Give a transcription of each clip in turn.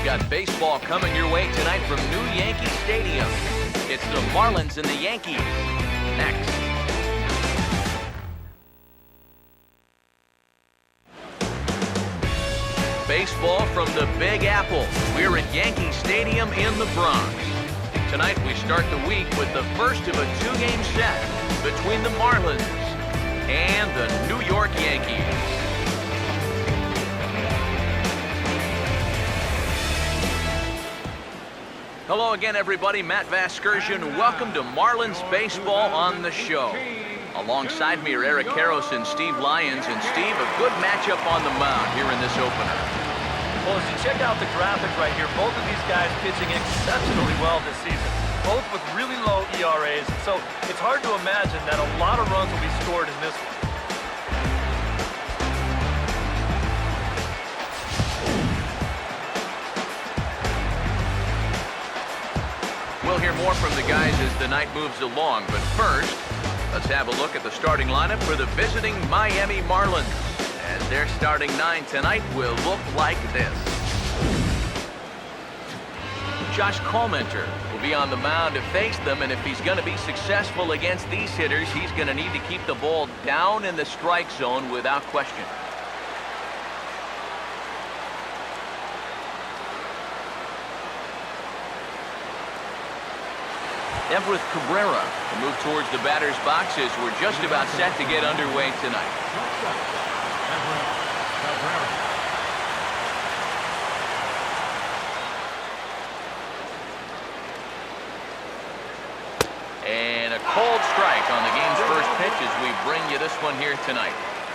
We've got baseball coming your way tonight from new Yankee Stadium. It's the Marlins and the Yankees. Next. Baseball from the Big Apple. We're at Yankee Stadium in the Bronx. Tonight we start the week with the first of a two-game set between the Marlins and the New York Yankees. Hello again, everybody. Matt Vasgersian. Welcome to Marlins Baseball on the show. Alongside me are Eric Karros and Steve Lyons. And Steve, a good matchup on the mound here in this opener. Well, as you check out the graphic right here, both of these guys pitching exceptionally well this season. Both with really low ERAs. So it's hard to imagine that a lot of runs will be scored in this one. We'll hear more from the guys as the night moves along, but first, let's have a look at the starting lineup for the visiting Miami Marlins. As their starting nine tonight will look like this. Josh Colmenter will be on the mound to face them, and if he's going to be successful against these hitters, he's going to need to keep the ball down in the strike zone without question. Everett Cabrera will move towards the batter's boxes. We're just about set to get underway tonight. And a cold strike on the game's first pitch as we bring you this one here tonight.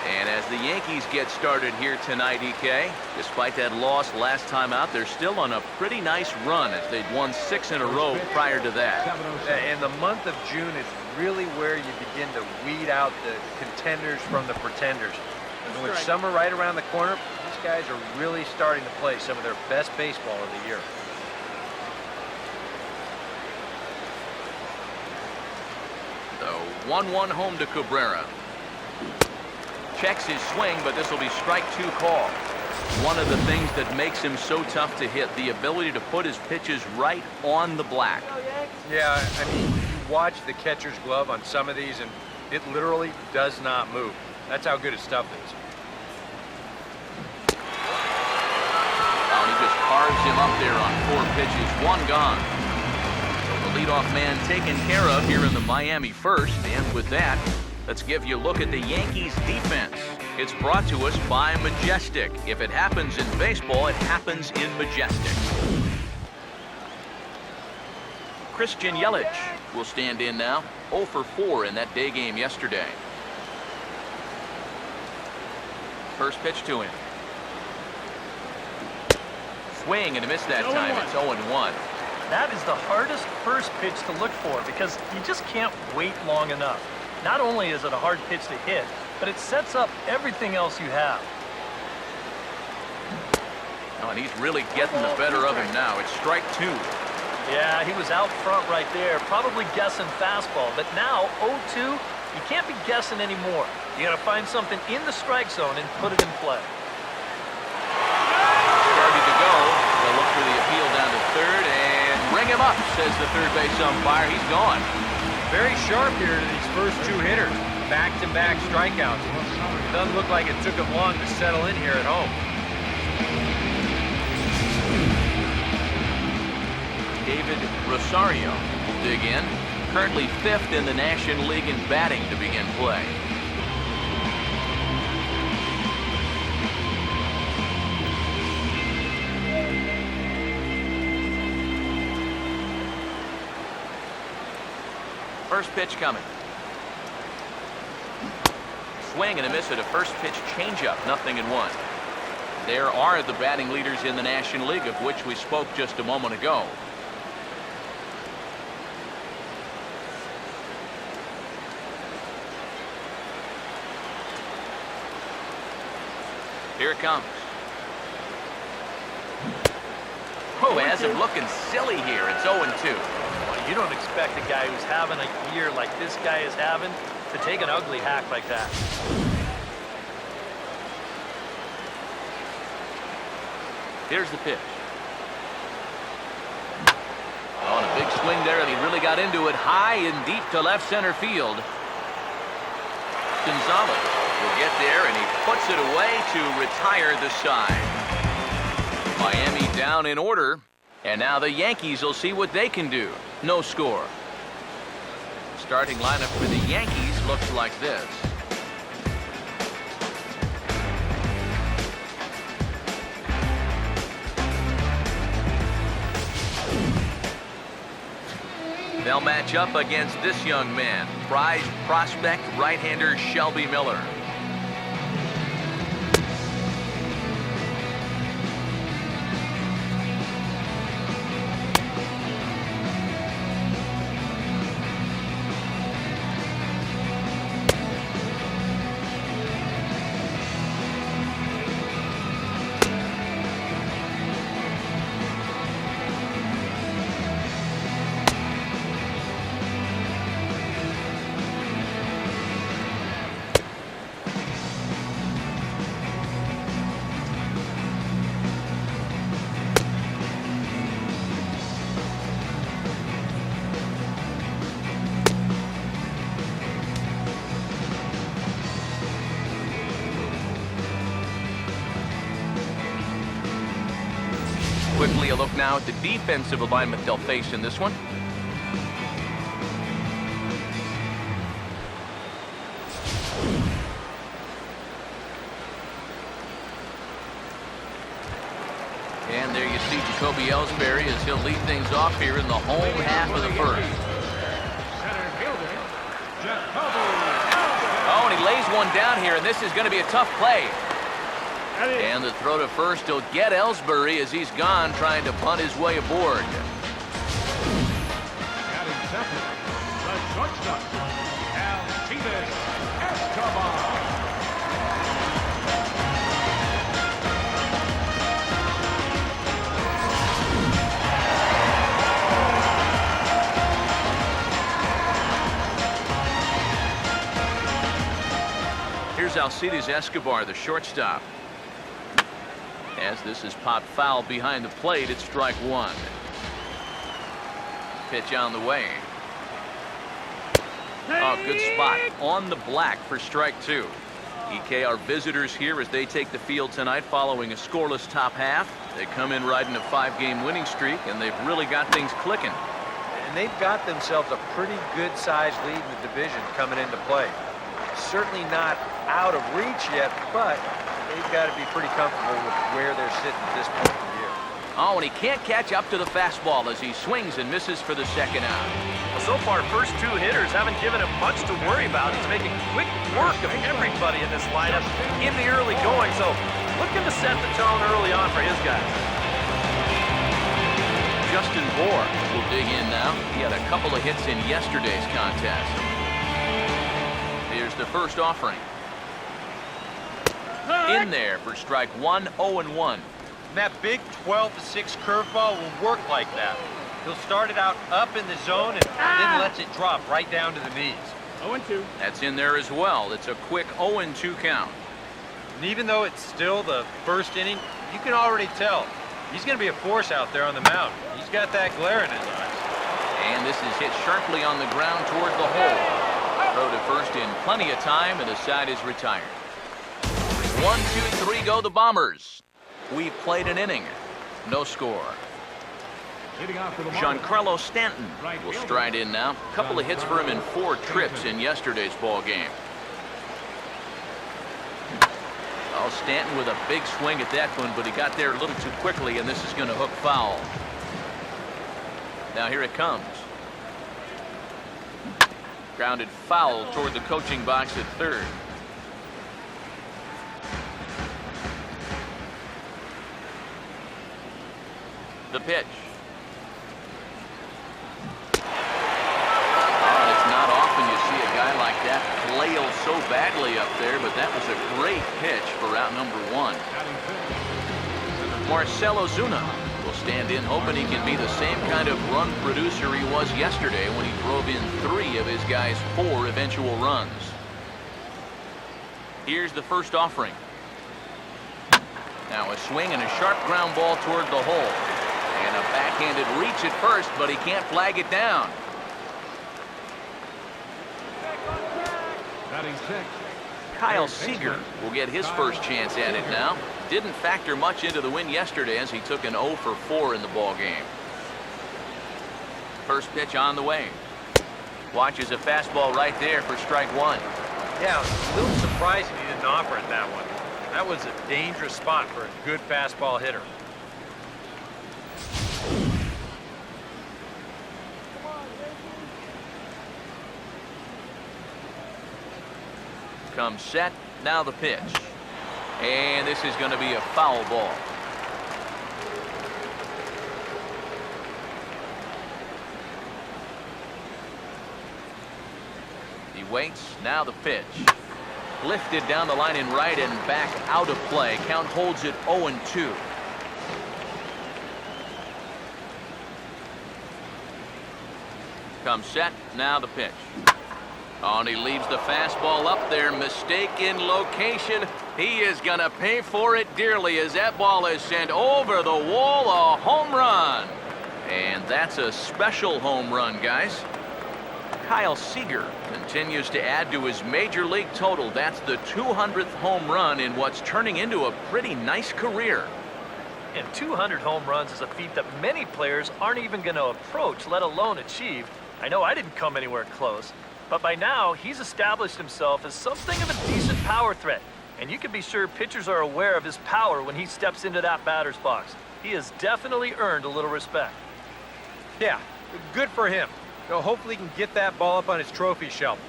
And as the Yankees get started here tonight, EK, despite that loss last time out, they're still on a pretty nice run as they'd won 6 in a row prior to that. And the month of June is really where you begin to weed out the contenders from the pretenders. And with summer right around the corner, these guys are really starting to play some of their best baseball of the year. The 1-1 home to Cabrera. Checks his swing, but this will be strike 2 call. One of the things that makes him so tough to hit, the ability to put his pitches right on the black. Yeah, I mean, you watch the catcher's glove on some of these, and it literally does not move. That's how good his stuff is. Oh, and he just carves him up there on 4 pitches. 1 gone. So the leadoff man taken care of here in the Miami first, and with that, let's give you a look at the Yankees defense. It's brought to us by Majestic. If it happens in baseball, it happens in Majestic. Christian Yelich will stand in now. 0 for 4 in that day game yesterday. First pitch to him. Swing and a miss that time. It's 0-1. That is the hardest first pitch to look for because you just can't wait long enough. Not only is it a hard pitch to hit, but it sets up everything else you have. Oh, and he's really getting the better of him now. It's strike 2. Yeah, he was out front right there, probably guessing fastball. But now, 0-2, you can't be guessing anymore. You got to find something in the strike zone and put it in play. Started to go. They'll look for the appeal down to third and ring him up, says the third base umpire. He's gone. Very sharp here to these first 2 hitters. Back-to-back strikeouts. It doesn't look like it took him long to settle in here at home. David Rosario will dig in. Currently 5th in the National League in batting to begin play. First pitch coming. Swing and a miss at a first pitch changeup. 0-1. There are the batting leaders in the National League, of which we spoke just a moment ago. Here it comes. Oh, has him looking silly here. It's 0-2. You don't expect a guy who's having a year like this guy is having to take an ugly hack like that. Here's the pitch. Big swing there, and he really got into it high and deep to left center field. Gonzalez will get there, and he puts it away to retire the side. Miami down in order, and now the Yankees will see what they can do. No score. Starting lineup for the Yankees looks like this. They'll match up against this young man, prized prospect right-hander Shelby Miller. Quickly a look now at the defensive alignment they'll face in this one. And there you see Jacoby Ellsbury as he'll lead things off here in the home half of the first. Oh, and he lays one down here, and this is going to be a tough play. And the throw to first will get Ellsbury as he's gone, trying to punt his way aboard. Batting second, the shortstop, Alcides Escobar. Here's Alcides Escobar, the shortstop. As this is popped foul behind the plate, it's strike one. Pitch on the way. Oh, good spot on the black for strike two. EK are visitors here as they take the field tonight following a scoreless top half. They come in riding a 5-game winning streak, and they've really got things clicking. And they've got themselves a pretty good-sized lead in the division coming into play. Certainly not out of reach yet, but they've got to be pretty comfortable with where they're sitting at this point in the year. Oh, and he can't catch up to the fastball as he swings and misses for the second out. Well, so far, first two hitters haven't given him much to worry about. He's making quick work of everybody in this lineup in the early going, so looking to set the tone early on for his guys. Justin Bohr will dig in now. He had a couple of hits in yesterday's contest. Here's the first offering. In there for strike one, 0-1. And that big 12-6 curveball will work like that. He'll start it out up in the zone and then lets it drop right down to the knees. 0-2. That's in there as well. It's a quick 0-2 count. And even though it's still the first inning, you can already tell he's going to be a force out there on the mound. He's got that glare in his eyes. And this is hit sharply on the ground toward the hole. Throw to first in plenty of time, and the side is retired. 1, 2, 3 go the Bombers. We've played an inning. No score. Giancarlo Stanton will stride in now. A couple of hits for him in 4 trips in yesterday's ball game. Oh, Stanton with a big swing at that one, but he got there a little too quickly, and this is going to hook foul. Now here it comes. Grounded foul toward the coaching box at third. The pitch. Oh, it's not often you see a guy like that flail so badly up there, but that was a great pitch for out number 1. Marcell Ozuna will stand in hoping he can be the same kind of run producer he was yesterday when he drove in 3 of his guys' 4 eventual runs. Here's the first offering. Now a swing and a sharp ground ball toward the hole. And a backhanded reach at first, but he can't flag it down. Batting six. Kyle Seager will get his first chance at it now. Didn't factor much into the win yesterday as he took an 0 for 4 in the ball game. First pitch on the way. Watches a fastball right there for strike one. Yeah, a little surprising he didn't offer it that one. That was a dangerous spot for a good fastball hitter. Comes set, now the pitch. And this is going to be a foul ball. He waits, now the pitch. Lifted down the line in right and back out of play. Count holds it 0-2. Comes set, now the pitch. Oh, and he leaves the fastball up there. Mistaken location. He is going to pay for it dearly as that ball is sent over the wall. A home run. And that's a special home run, guys. Kyle Seager continues to add to his major league total. That's the 200th home run in what's turning into a pretty nice career. And 200 home runs is a feat that many players aren't even going to approach, let alone achieve. I know I didn't come anywhere close. But by now, he's established himself as something of a decent power threat. And you can be sure pitchers are aware of his power when he steps into that batter's box. He has definitely earned a little respect. Yeah, good for him. Hopefully he can get that ball up on his trophy shelf.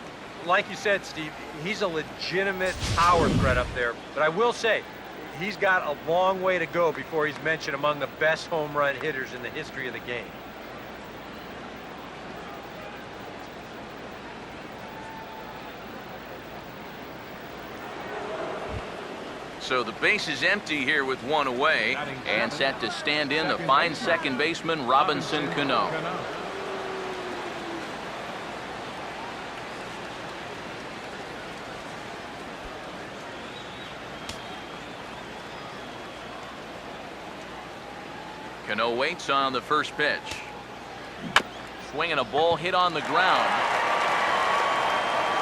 Like you said, Steve, he's a legitimate power threat up there. But I will say, he's got a long way to go before he's mentioned among the best home run hitters in the history of the game. So the base is empty here with one away, and set to stand in the fine second baseman Robinson Cano. Cano waits on the first pitch. Swinging a ball hit on the ground.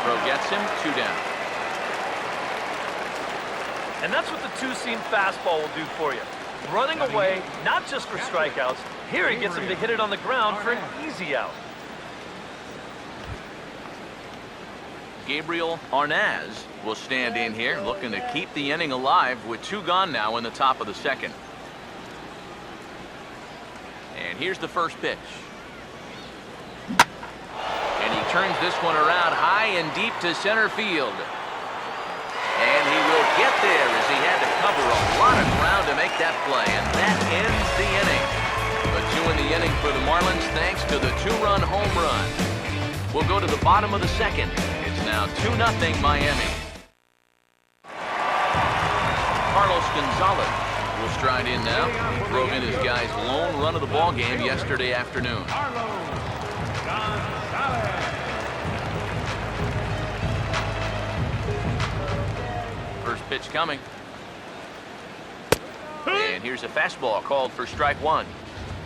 Throw gets him, 2 down. And that's what the two-seam fastball will do for you. Running away, not just for strikeouts. Here he gets him to hit it on the ground for an easy out. Gabriel Arnaz will stand in here, looking to keep the inning alive with 2 gone now in the top of the second. And here's the first pitch. And he turns this one around high and deep to center field. And he will get there as he had to cover a lot of ground to make that play. And that ends the inning. A 2 in the inning for the Marlins thanks to the 2-run home run. We'll go to the bottom of the second. It's now 2-0 Miami. Carlos Gonzalez will stride in now. He drove in his guy's lone run of the ball game yesterday afternoon. First pitch coming. And here's a fastball called for strike one.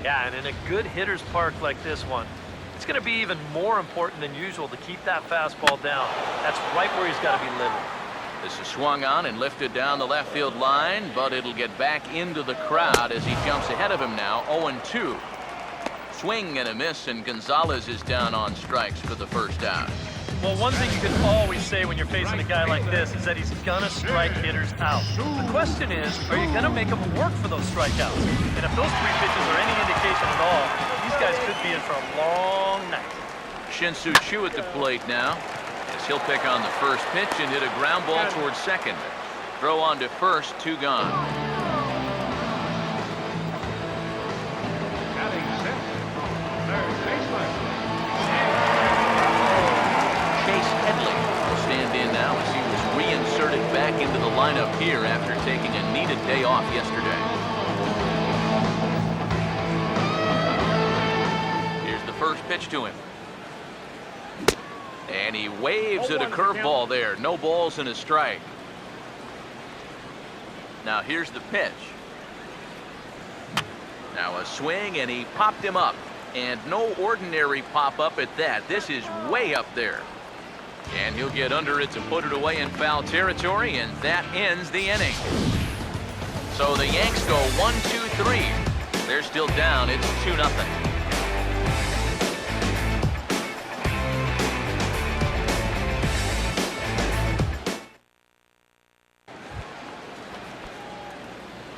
Yeah, and in a good hitter's park like this one, it's going to be even more important than usual to keep that fastball down. That's right where he's got to be living. This is swung on and lifted down the left field line, but it'll get back into the crowd as he jumps ahead of him now, 0-2. Swing and a miss, and Gonzalez is down on strikes for the first out. Well, one thing you can always say when you're facing a guy like this is that he's going to strike hitters out. The question is, are you going to make him work for those strikeouts? And if those 3 pitches are any indication at all, these guys could be in for a long night. Shin-Soo Choo at the plate now, as he'll pick on the first pitch and hit a ground ball towards second. Throw on to first, 2 gone. Back into the lineup here after taking a needed day off yesterday. Here's the first pitch to him. And he waves at a curveball there. No balls and a strike. Now here's the pitch. Now a swing, and he popped him up. And no ordinary pop-up at that. This is way up there. And he'll get under it to put it away in foul territory, and that ends the inning. So the Yanks go 1-2-3. They're still down. It's 2-0.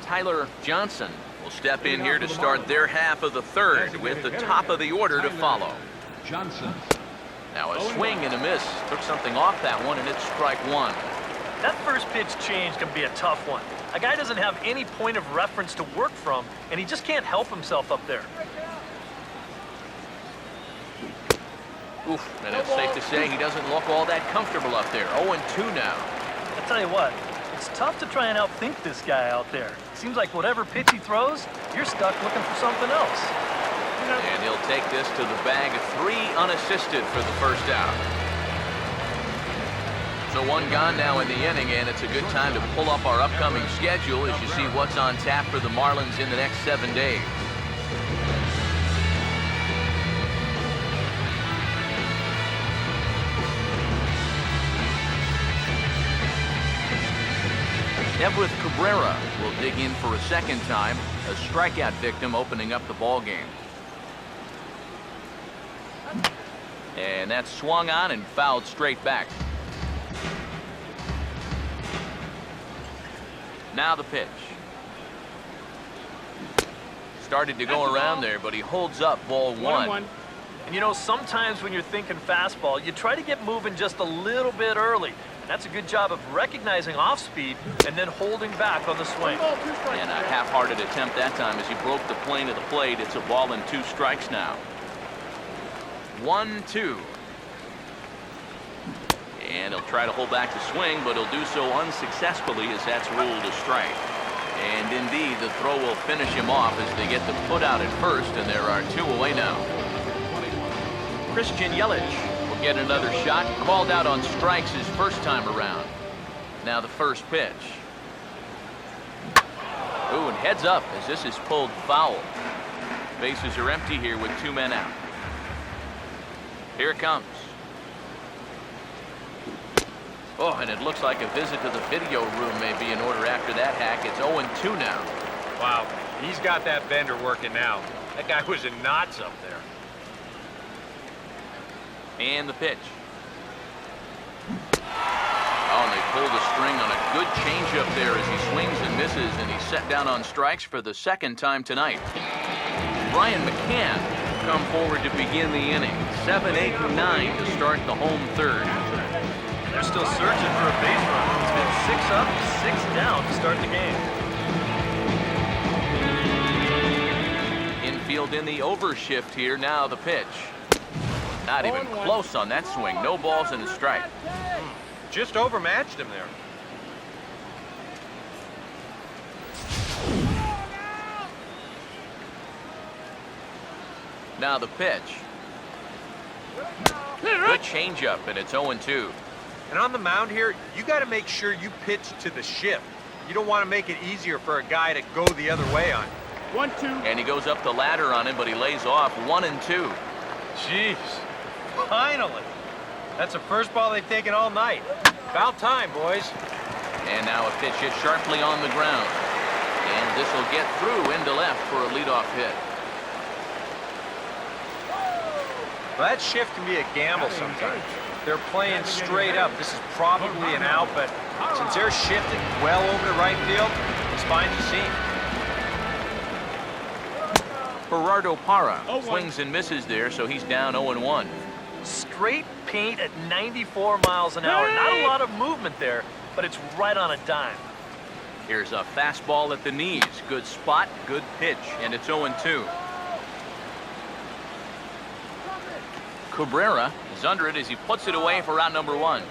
Tyler Johnson will step in here to start their half of the third with the top of the order to follow. Johnson. Now a swing and a miss. Took something off that one, and it's strike one. That first pitch change can be a tough one. A guy doesn't have any point of reference to work from, and he just can't help himself up there. Oof, and it's safe to say he doesn't look all that comfortable up there. 0-2 now. I tell you what, it's tough to try and outthink this guy out there. Seems like whatever pitch he throws, you're stuck looking for something else. And he'll take this to the bag of 3 unassisted for the first out. So one gone now in the inning, and it's a good time to pull up our upcoming schedule as you see what's on tap for the Marlins in the next 7 days. Everett Cabrera will dig in for a second time, a strikeout victim opening up the ball game. And that's swung on and fouled straight back. Now the pitch. Started to go around there, but he holds up ball one. And you know, sometimes when you're thinking fastball, you try to get moving just a little bit early. That's a good job of recognizing off speed and then holding back on the swing. And a half-hearted attempt that time as he broke the plane of the plate. It's a ball and 2 strikes now. 1-2. And he'll try to hold back the swing, but he'll do so unsuccessfully as that's ruled a strike. And indeed, the throw will finish him off as they get the put out at first, and there are 2 away now. Christian Yelich will get another shot, called out on strikes his first time around. Now the first pitch. Ooh, and heads up as this is pulled foul. Bases are empty here with 2 men out. Here it comes. Oh, and it looks like a visit to the video room may be in order after that hack. It's 0-2 now. Wow, he's got that bender working now. That guy was in knots up there. And the pitch. Oh, and they pull the string on a good changeup there as he swings and misses, and he's set down on strikes for the second time tonight. Brian McCann will come forward to begin the inning. 7, 8, and 9 to start the home third. They're still searching for a base runner. It's been 6 up, 6 down to start the game. Infield in the overshift here. Now the pitch. Not even close on that swing. No balls and a strike. Just overmatched him there. Now the pitch. Good changeup, and it's 0-2. And on the mound here, you got to make sure you pitch to the shift. You don't want to make it easier for a guy to go the other way on. 1-2. And he goes up the ladder on him, but he lays off 1-2. Jeez, finally. That's the first ball they've taken all night. About time, boys. And now a pitch hit sharply on the ground. And this will get through into left for a leadoff hit. Well, that shift can be a gamble sometimes. They're playing straight up. This is probably an out, but since they're shifting well over to right field, it's fine to see. Gerardo Parra swings and misses there, so he's down 0-1. Straight paint at 94 miles an hour. Not a lot of movement there, but it's right on a dime. Here's a fastball at the knees. Good spot, good pitch, and it's 0-2. Cabrera is under it as he puts it away for out number 1.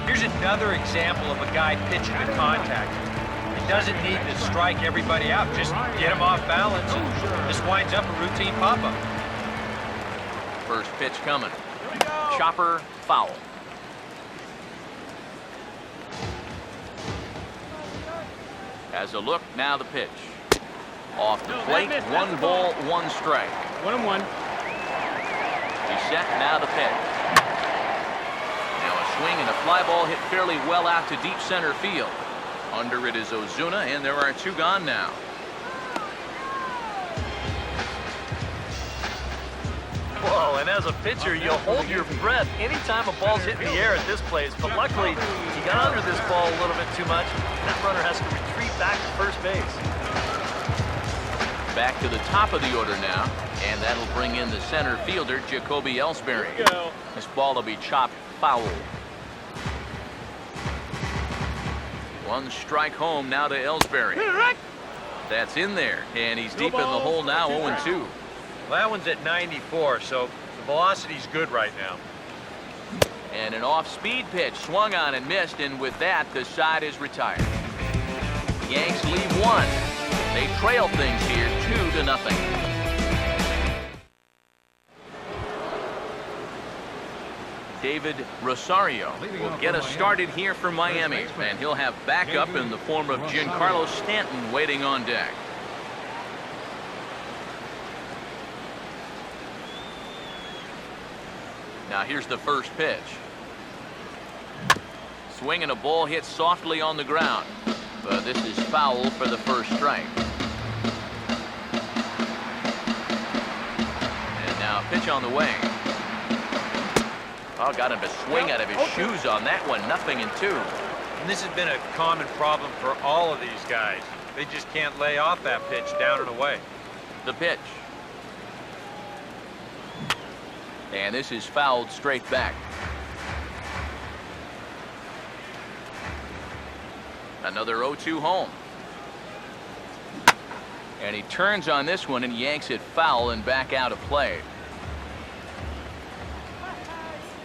Here's another example of a guy pitching to contact. He doesn't need to strike everybody out. Just get him off balance, and this winds up a routine pop-up. First pitch coming. Chopper, foul. As a look, now the pitch. Off the plate, 1 ball, 1 strike. 1-1. He's set, now the pitch. Now a swing and a fly ball hit fairly well out to deep center field. Under it is Ozuna, and there are 2 gone now. Whoa, and as a pitcher, you'll hold your breath anytime a ball's hit in the air at this place. But luckily, he got under this ball a little bit too much. That runner has to retreat back to first base. Back to the top of the order now, and that'll bring in the center fielder, Jacoby Ellsbury. This ball will be chopped foul. 1 strike home now to Ellsbury. That's in there, and he's deep in the hole now, 0-2. Well, that one's at 94, so the velocity's good right now. And an off-speed pitch swung on and missed, and with that, the side is retired. Yanks leave 1. They trail things here 2-0. David Rosario will get us started here for Miami, and he'll have backup in the form of Giancarlo Stanton waiting on deck. Now here's the first pitch. Swing and a ball hit softly on the ground, but this is foul for the first strike. And now a pitch on the way. Oh, got him to swing out of his shoes on that one. 0-2. And this has been a common problem for all of these guys. They just can't lay off that pitch down and away. The pitch. And this is fouled straight back. Another 0-2 home. And he turns on this one and yanks it foul and back out of play.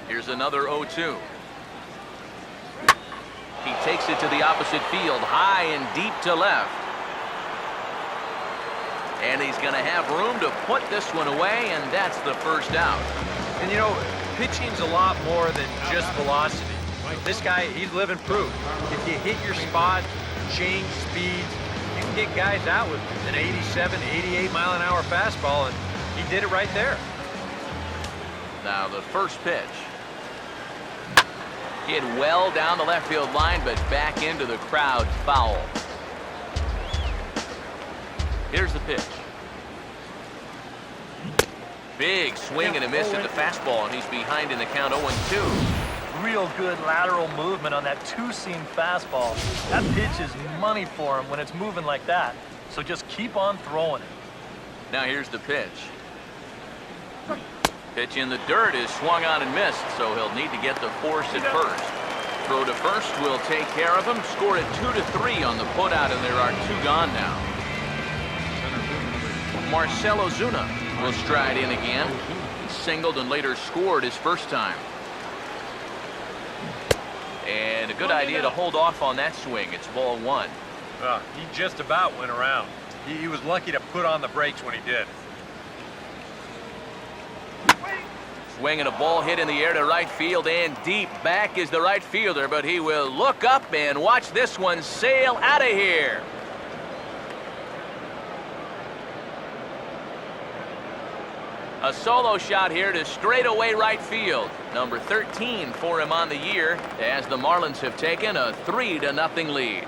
Here's another 0-2. He takes it to the opposite field, high and deep to left. And he's going to have room to put this one away, and that's the first out. And you know, pitching's a lot more than just velocity. This guy, he's living proof. If you hit your spot, change speeds, you can get guys out with an 87, 88 mile an hour fastball, and he did it right there. Now the first pitch. Hit well down the left field line, but back into the crowd, foul. Here's the pitch. Big swing and a miss at the fastball, and he's behind in the count 0-2. Real good lateral movement on that 2-seam fastball. That pitch is money for him when it's moving like that. So just keep on throwing it. Now here's the pitch. Pitch in the dirt is swung on and missed, so he'll need to get the force at first. Throw to first will take care of him. Score it 2-3 on the putout, and there are 2 gone now. Marcell Ozuna will stride in again. He singled and later scored his first time. And a good idea to hold off on that swing. It's ball 1. He just about went around. He was lucky to put on the brakes when he did. Swing and a ball hit in the air to right field and deep. Back is the right fielder, but he will look up and watch this one sail out of here. A solo shot here to straightaway right field. Number 13 for him on the year as the Marlins have taken a 3-0 lead.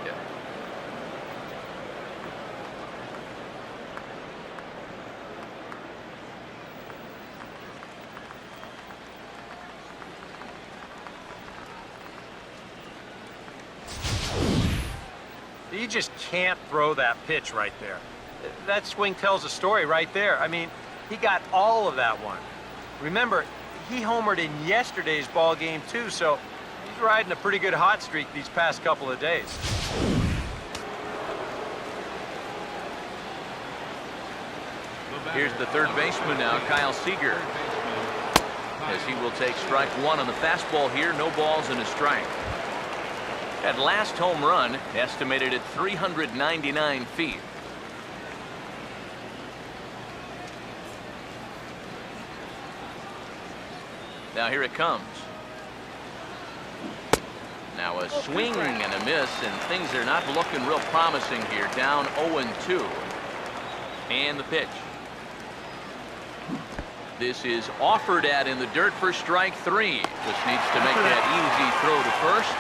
You just can't throw that pitch right there. That swing tells a story right there. I mean, he got all of that one. Remember, he homered in yesterday's ball game too, so he's riding a pretty good hot streak these past couple of days. Here's the third baseman now, Kyle Seager, as he will take strike 1 on the fastball here. No balls and a strike. That last home run estimated at 399 feet. Now here it comes. Now a swing and a miss, and things are not looking real promising here. Down 0-2. And the pitch. This is offered at in the dirt for strike 3. Just needs to make that easy throw to first.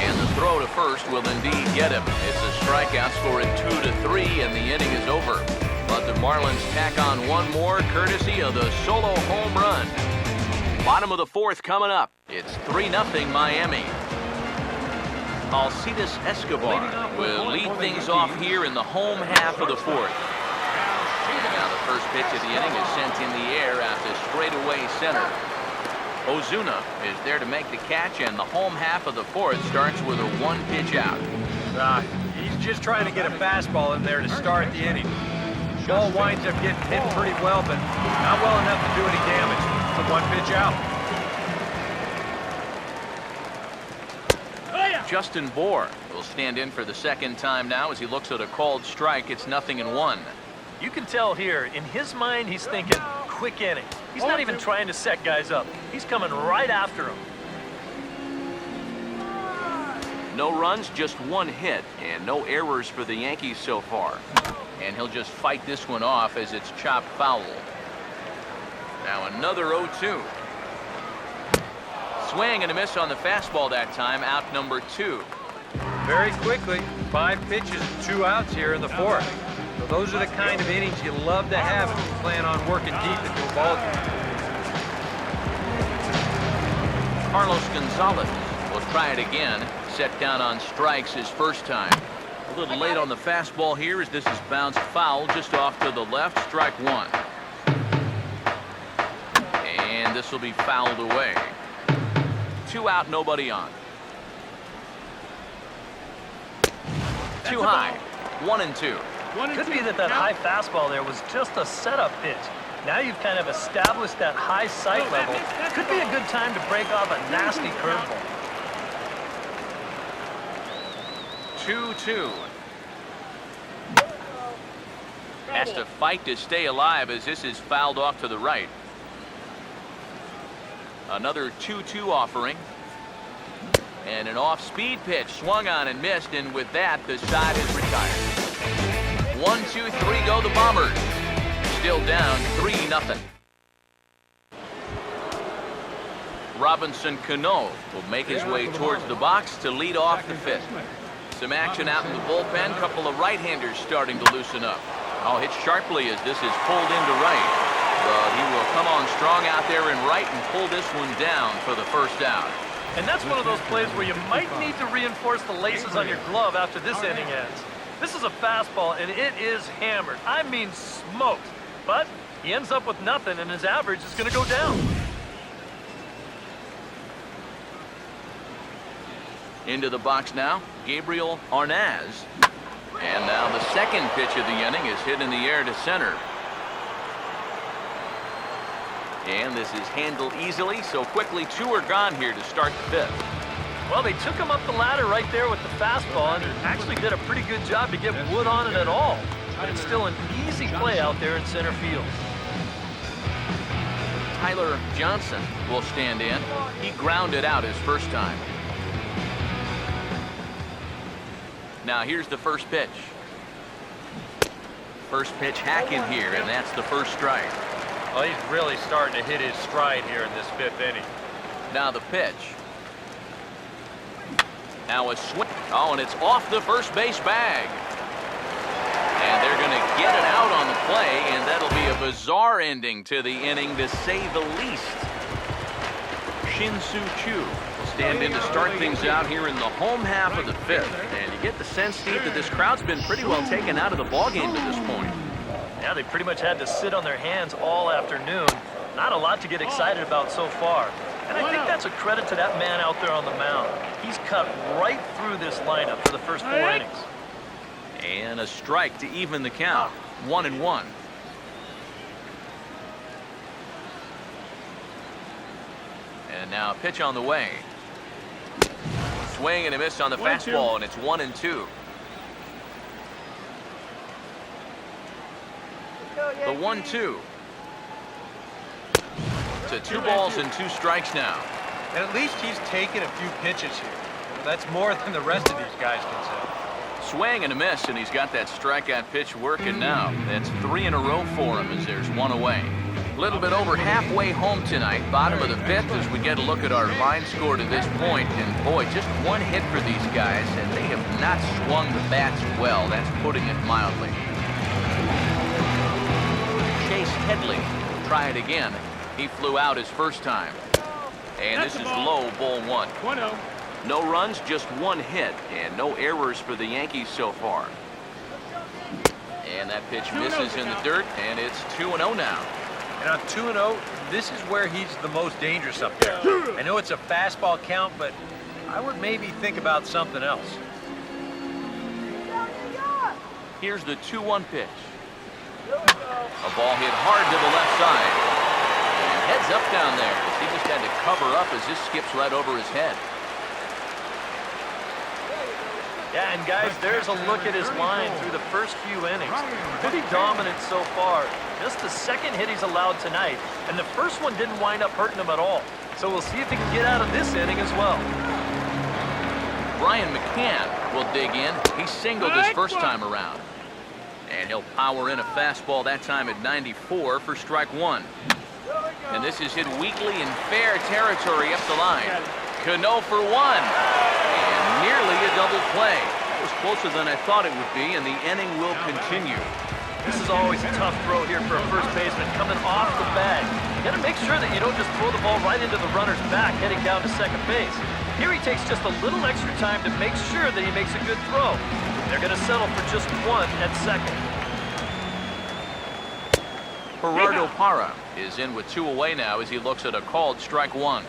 And the throw to first will indeed get him. It's a strikeout, score it 2-3, and the inning is over. But the Marlins tack on one more, courtesy of the solo home run. Bottom of the 4th coming up. It's 3-0 Miami. Alcides Escobar will lead things off here in the home half of the 4th. And now the first pitch of the inning is sent in the air out to straightaway center. Ozuna is there to make the catch, and the home half of the 4th starts with a 1-pitch out. He's just trying to get a fastball in there to start the inning. Ball winds up getting hit pretty well, but not well enough to do any damage. It's a 1-pitch out. Justin Bour will stand in for the second time now as he looks at a called strike. It's 0-1. You can tell here, in his mind, he's thinking quick inning. He's not even trying to set guys up. He's coming right after them. No runs, just 1 hit, and no errors for the Yankees so far. And he'll just fight this one off as it's chopped foul. Now another 0-2. Swing and a miss on the fastball that time, out number 2. Very quickly, 5 pitches and 2 outs here in the 4th. So those are the kind of innings you love to have if you plan on working deep into a ball game. Carlos Gonzalez will try it again. Set down on strikes his first time. A little late on the fastball here as this is bounced foul just off to the left. Strike 1. And this will be fouled away. 2 out, nobody on. Too high. 1-2. Could be that high fastball there was just a setup pitch. Now you've kind of established that high sight level. Could be a good time to break off a nasty curveball. 2-2. Has to fight to stay alive as this is fouled off to the right. Another 2-2 offering. And an off-speed pitch swung on and missed, and with that, the side is retired. 1-2-3 go the Bombers. Still down 3-0. Robinson Cano will make his way towards the box to lead off the 5th. Some action out in the bullpen. Couple of right-handers starting to loosen up. Oh, hit sharply as this is pulled into right. But he will come on strong out there in right and pull this one down for the first out. And that's one of those plays where you might need to reinforce the laces on your glove after this inning ends. This is a fastball, and it is hammered. I mean smoked. But he ends up with nothing, and his average is going to go down. Into the box now, Gabriel Arnaz. And now the second pitch of the inning is hit in the air to center. And this is handled easily, so quickly 2 are gone here to start the 5th. Well, they took him up the ladder right there with the fastball and actually did a pretty good job to get wood on it at all. But it's still an easy play out there in center field. Tyler Johnson will stand in. He grounded out his first time. Now here's the first pitch. First pitch hacking here, and that's the first strike. Well, he's really starting to hit his stride here in this 5th inning. Now the pitch. Now a swing. Oh, and it's off the first base bag. And they're going to get it out on the play, and that'll be a bizarre ending to the inning, to say the least. Shin-Soo Choo will stand in to start things out here in the home half of the 5th. And you get the sense, Steve, that this crowd's been pretty well taken out of the ballgame to this point. Yeah, they pretty much had to sit on their hands all afternoon. Not a lot to get excited about so far. And I think that's a credit to that man out there on the mound. He's cut right through this lineup for the first 4 innings. And a strike to even the count. 1-1. And now a pitch on the way. Swing and a miss on the fastball, and it's 1-2. The 1-2. To 2 balls and 2 strikes now. And at least he's taken a few pitches here. That's more than the rest of these guys can say. Swing and a miss, and he's got that strikeout pitch working now. That's 3 in a row for him as there's 1 away. A little bit over halfway home tonight, bottom of the 5th, as we get a look at our line score to this point. And boy, just 1 hit for these guys, and they have not swung the bats well. That's putting it mildly. Chase Headley will try it again. He flew out his first time. And this is low, ball 1. 1-0. No runs, just 1 hit, and no errors for the Yankees so far. And that pitch misses in the dirt, and it's 2-0 now. And on 2-0, this is where he's the most dangerous up there. I know it's a fastball count, but I would maybe think about something else. Here's the 2-1 pitch. A ball hit hard to the left side. And heads up down there. He just had to cover up as this skips right over his head. Yeah, and guys, there's a look at his line through the first few innings. Pretty dominant so far. Just the second hit he's allowed tonight, and the first one didn't wind up hurting him at all. So we'll see if he can get out of this inning as well. Brian McCann will dig in. He singled his first time around. And he'll power in a fastball that time at 94 for strike 1. And this is hit weakly in fair territory up the line. Cano for 1. And nearly a double play. That was closer than I thought it would be, and the inning will continue. This is always a tough throw here for a first baseman coming off the bag. You got to make sure that you don't just throw the ball right into the runner's back heading down to second base. Here he takes just a little extra time to make sure that he makes a good throw. They're going to settle for just 1 at second. Gerardo Parra is in with 2 away now as he looks at a called strike 1.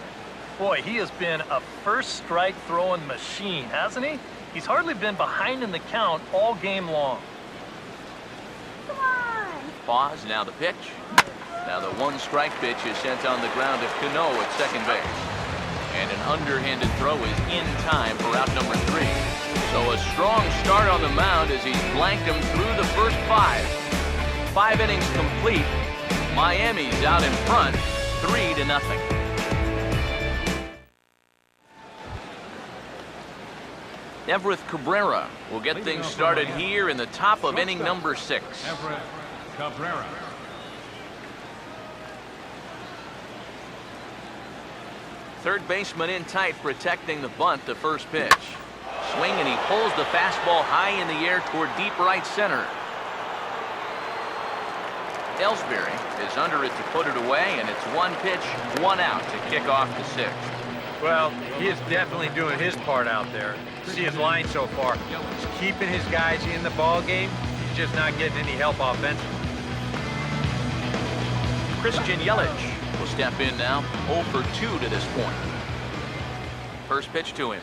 Boy, he has been a first strike throwing machine, hasn't he? He's hardly been behind in the count all game long. Come on. Pause, now the pitch. Now the 1 strike pitch is sent on the ground to Cano at second base. And an underhanded throw is in time for out number 3. So a strong start on the mound as he's blanked him through the first 5. 5 innings complete. Miami's out in front, 3-0. Everett Cabrera will get things started here in the top of inning number 6. Everett Cabrera. Third baseman in tight, protecting the bunt, the first pitch. Swing, and he pulls the fastball high in the air toward deep right center. Ellsbury is under it to put it away, and it's 1 pitch, 1 out to kick off the 6th. Well, he is definitely doing his part out there. See his line so far. He's keeping his guys in the ball game. He's just not getting any help offensively. Christian Yelich will step in now, 0 for 2 to this point. First pitch to him.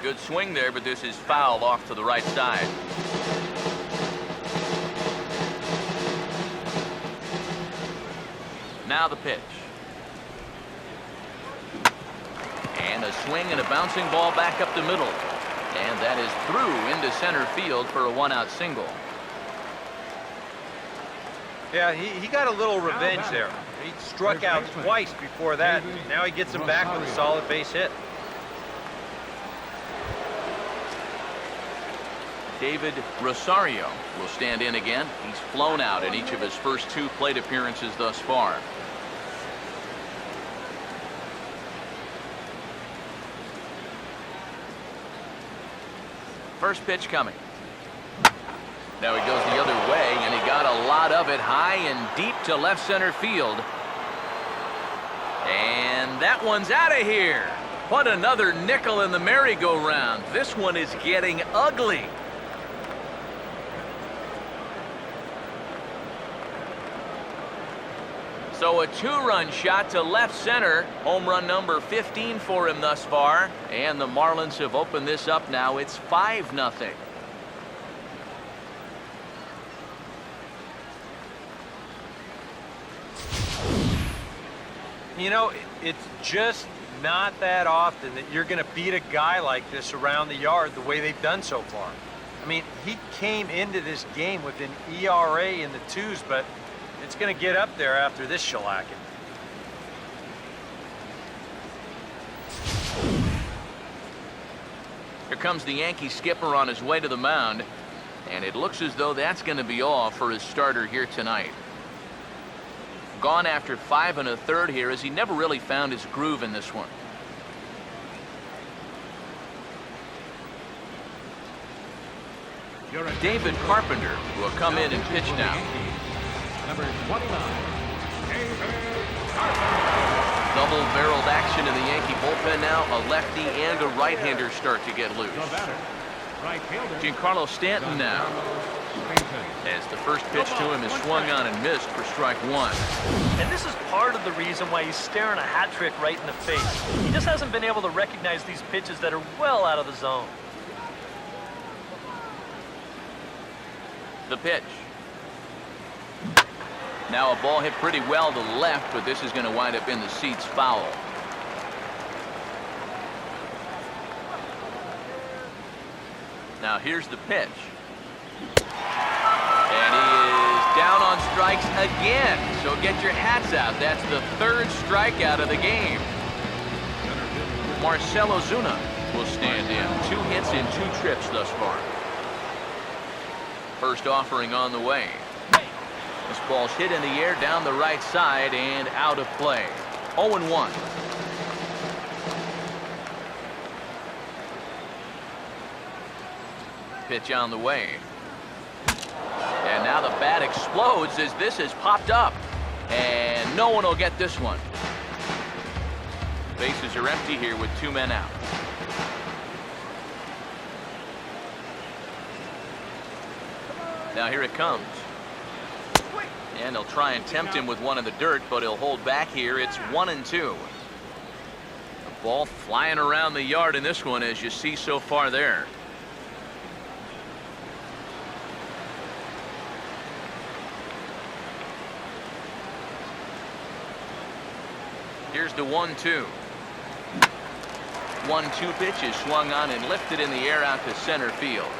Good swing there, but this is foul off to the right side. Now the pitch. And a swing and a bouncing ball back up the middle. And that is through into center field for a 1-out single. Yeah, he got a little revenge there. He struck out twice before that. Now he gets him back with a solid base hit. David Rosario will stand in again. He's flown out in each of his first 2 plate appearances thus far. First pitch coming. Now he goes the other way, and he got a lot of it high and deep to left center field. And that one's out of here. What another nickel in the merry-go-round. This one is getting ugly. So a 2-run shot to left center. Home run number 15 for him thus far. And the Marlins have opened this up now. It's 5-0. You know, it's just not that often that you're going to beat a guy like this around the yard the way they've done so far. I mean, he came into this game with an ERA in the 2s, but it's going to get up there after this shellacking. Here comes the Yankee skipper on his way to the mound, and it looks as though that's going to be all for his starter here tonight. Gone after 5 1/3 here, as he never really found his groove in this one. David Carpenter will come in and pitch now. Number 29. Double-barreled action in the Yankee bullpen now. A lefty and a right-hander start to get loose. Giancarlo Stanton now, as the first pitch to him is swung on and missed for strike one. And this is part of the reason why he's staring a hat trick right in the face. He just hasn't been able to recognize these pitches that are well out of the zone. The pitch. Now a ball hit pretty well to left, but this is going to wind up in the seats foul. Now here's the pitch. And he is down on strikes again. So get your hats out. That's the 3rd strikeout of the game. Marcell Ozuna will stand in. 2 hits in 2 trips thus far. First offering on the way. This ball's hit in the air down the right side and out of play. 0-1. Pitch on the way. And now the bat explodes as this has popped up. And no one will get this one. Bases are empty here with 2 men out. Now here it comes. And they'll try and tempt him with one in the dirt, but he'll hold back here. It's 1-2. The ball flying around the yard in this one, as you see so far there. Here's the 1-2. 1-2 pitch is swung on and lifted in the air out to center field.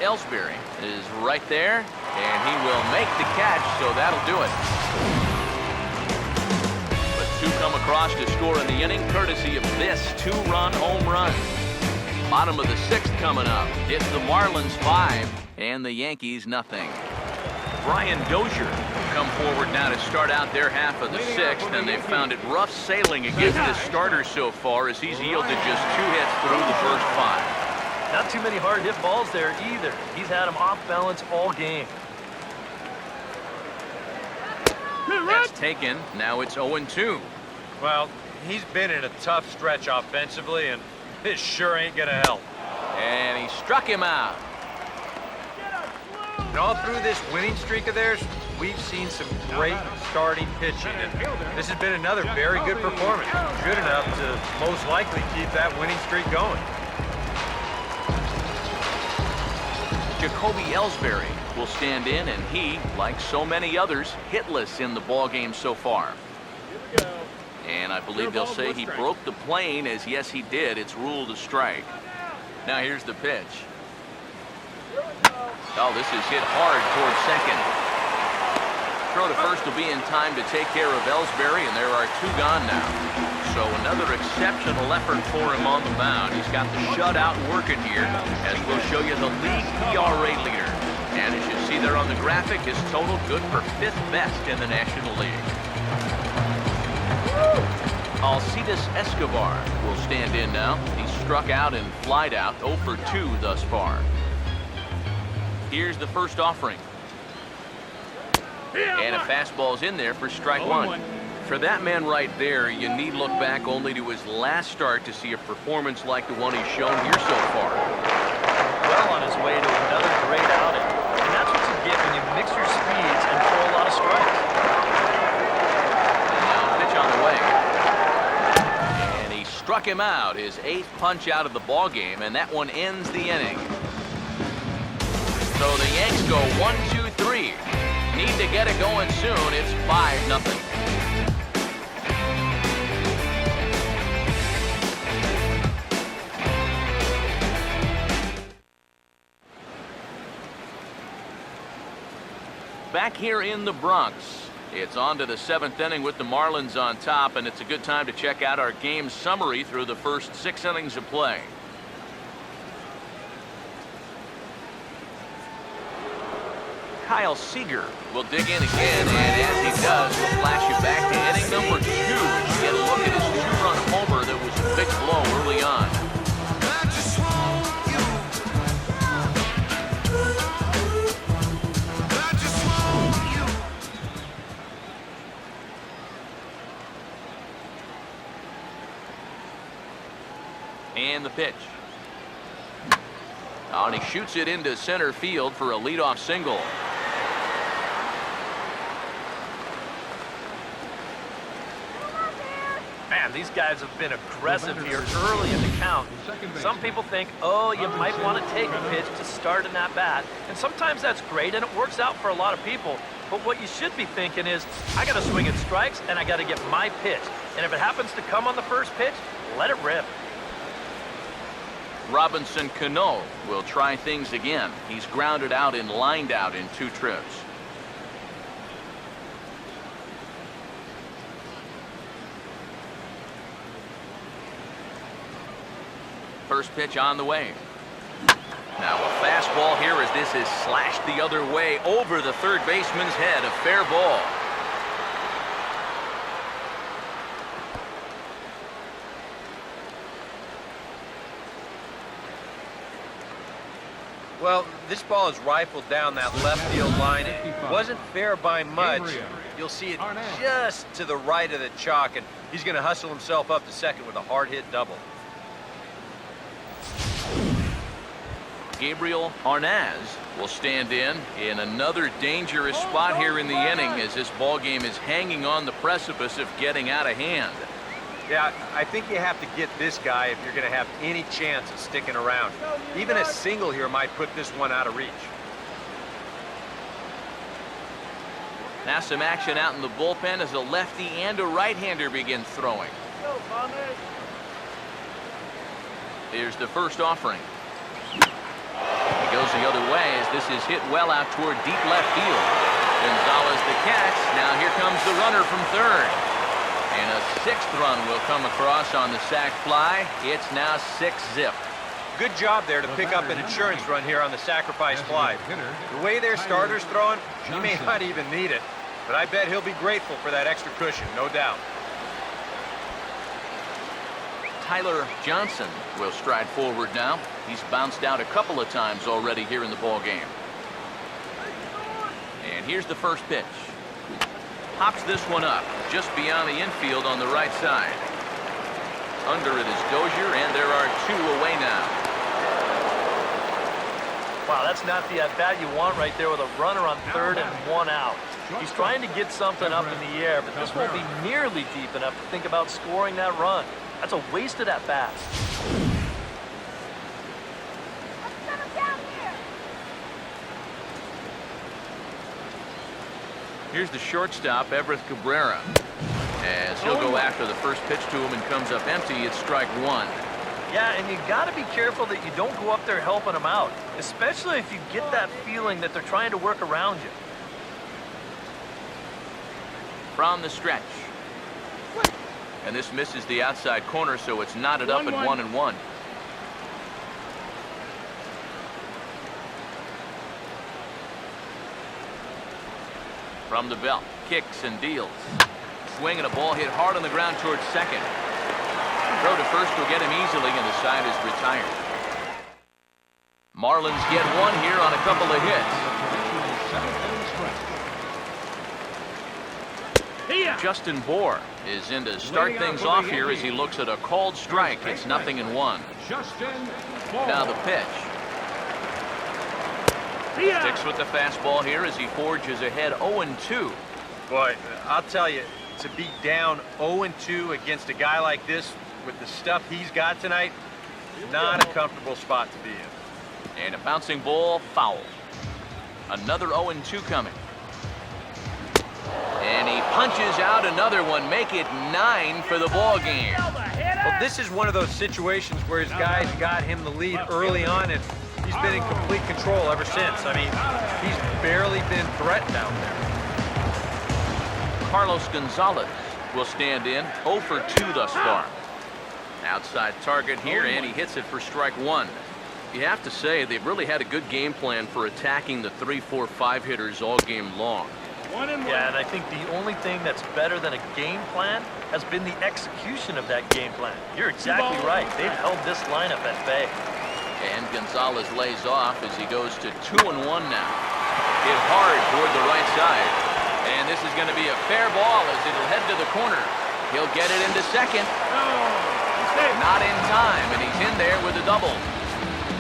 Ellsbury is right there, and he will make the catch, so that'll do it. But 2 come across to score in the inning, courtesy of this 2-run home run. Bottom of the 6th coming up. It's the Marlins 5 and the Yankees nothing. Brian Dozier will come forward now to start out their half of the 6th, and they've found it rough sailing against his starters so far, as he's yielded just 2 hits through the first 5. Not too many hard hit balls there either. He's had them off balance all game. That's taken. Now it's 0-2. Well, he's been in a tough stretch offensively, and this sure ain't gonna help. And he struck him out. And all through this winning streak of theirs, we've seen some great starting pitching, and this has been another very good performance. Good enough to most likely keep that winning streak going. Jacoby Ellsbury will stand in, and he, like so many others, hitless in the ballgame so far. And I believe they'll say he broke the plane, as yes he did. It's ruled a strike. Now here's the pitch. Oh, this is hit hard towards second. Throw to first will be in time to take care of Ellsbury, and there are 2 gone now. So another exceptional effort for him on the mound. He's got the shutout working here, as we'll show you the league ERA leader. And as you see there on the graphic, his total good for 5th best in the National League. Alcides Escobar will stand in now. He's struck out and flied out, 0 for 2 thus far. Here's the first offering. And a fastball's in there for strike 1. For that man right there, you need look back only to his last start to see a performance like the one he's shown here so far. Well on his way to another great outing. And that's what you get when you mix your speeds and throw a lot of strikes. And now pitch on the way. And he struck him out, his 8th punch out of the ball game, and that one ends the inning. So the Yanks go 1-2-3. Need to get it going soon. It's 5-0. Back here in the Bronx, it's on to the 7th inning with the Marlins on top, and it's a good time to check out our game summary through the first 6 innings of play. Kyle Seager will dig in again, and as he does, we'll flash you back to inning number 2 as you get a look at his 2-run homer that was a big blow early on. And the pitch. Oh, and he shoots it into center field for a leadoff single. Man, these guys have been aggressive here early in the count. Some people think, oh, you might want to take a pitch to start an at-bat. And sometimes that's great, and it works out for a lot of people. But what you should be thinking is, I got to swing at strikes, and I got to get my pitch. And if it happens to come on the first pitch, let it rip. Robinson Cano will try things again. He's grounded out and lined out in 2 trips. First pitch on the way. Now a fastball here as this is slashed the other way over the third baseman's head. A fair ball. Well, this ball is rifled down that left field line. It wasn't fair by much. You'll see it just to the right of the chalk, and he's going to hustle himself up to second with a hard-hit double. Gabriel Arnaz will stand in another dangerous spot here in the inning as this ball game is hanging on the precipice of getting out of hand. Yeah, I think you have to get this guy if you're going to have any chance of sticking around. Even a single here might put this one out of reach. Now some action out in the bullpen as a lefty and a right-hander begin throwing. Here's the first offering. He goes the other way as this is hit well out toward deep left field. Gonzalez the catch. Now here comes the runner from third. And a 6th run will come across on the sac fly. It's now 6-zip. Good job there to pick up an insurance run here on the sacrifice fly. The way their starter's throwing, he may not even need it. But I bet he'll be grateful for that extra cushion, no doubt. Tyler Johnson will stride forward now. He's bounced out a couple of times already here in the ball game. And here's the first pitch. Pops this one up just beyond the infield on the right side. Under it is Dozier, and there are 2 away now. Wow, that's not the at-bat you want right there with a runner on third and 1 out. He's trying to get something up in the air, but this won't be nearly deep enough to think about scoring that run. That's a wasted at-bat. Here's the shortstop, Everett Cabrera. As he'll go after the first pitch to him and comes up empty, it's strike 1. Yeah, and you got to be careful that you don't go up there helping him out, especially if you get that feeling that they're trying to work around you. From the stretch. And this misses the outside corner, so it's knotted up at 1-1. From the belt, kicks and deals. Swing and a ball hit hard on the ground towards second. Throw to first will get him easily, and the side is retired. Marlins get 1 here on a couple of hits. Justin Bohr is in to start things off here as he looks at a called strike. It's 0-1. Now the pitch. Sticks with the fastball here as he forges ahead 0-2. Boy, I'll tell you, to be down 0-2 against a guy like this with the stuff he's got tonight, not a comfortable spot to be in. And a bouncing ball, foul. Another 0-2 coming. And he punches out another one, make it 9 for the ball game. Well, this is one of those situations where his guys got him the lead early on, and he's been in complete control ever since. I mean, he's barely been threatened out there. Carlos Gonzalez will stand in 0 for 2 thus far. Outside target here, and he hits it for strike 1. You have to say they've really had a good game plan for attacking the 3, 4, 5 hitters all game long. Yeah, and I think the only thing that's better than a game plan has been the execution of that game plan. You're exactly right. They've held this lineup at bay. And Gonzalez lays off as he goes to 2-1 now. Hit hard toward the right side. And this is going to be a fair ball as it'll head to the corner. He'll get it into second. Not in time, and he's in there with a double.